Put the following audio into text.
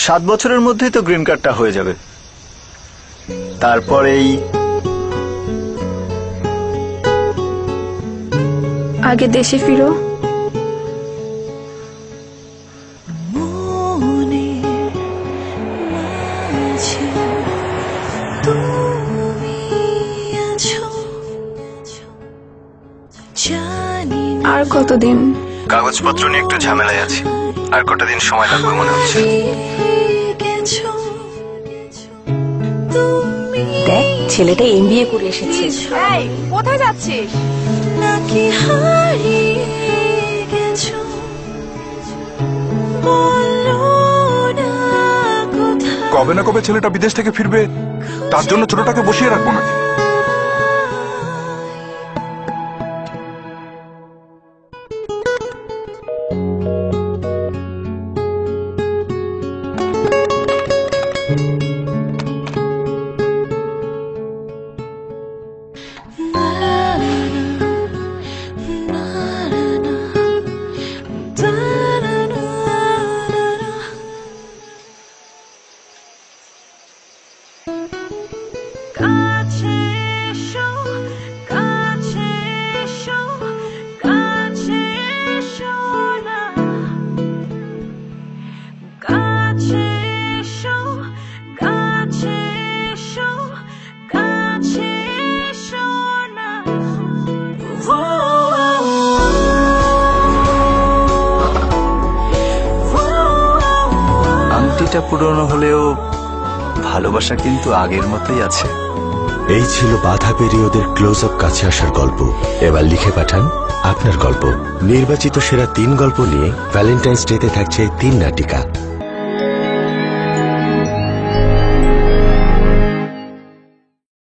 7 বছরের মধ্যেই তো গ্রিন কার্ডটা হয়ে যাবে। তারপরেই আগে দেশে ফিরো। আর কতদিন? কাগজপত্র নিয়ে একটু ঝামেলায় আছি, আর কটা দিন সময় লাগবে মনে হচ্ছে। দেখ ছেলেটা MBA করে এসেছে। কোথায় যাচ্ছিস? কবে না কবে ছেলেটা বিদেশ থেকে ফিরবে, তার জন্য ছোটটাকে বসিয়ে রাখবো নাকি? আংটিটা পুরনো হলেও ভালোবাসা কিন্তু আগের মতোই আছে। এই ছিল বাধা পেরিয়ে ওদের ক্লোজ আপ কাছে আসার গল্প। এবার লিখে পাঠান আপনার গল্প। নির্বাচিত সেরা 3 গল্প নিয়ে ভ্যালেন্টাইন্স ডেতে থাকছে 3 নাটিকা।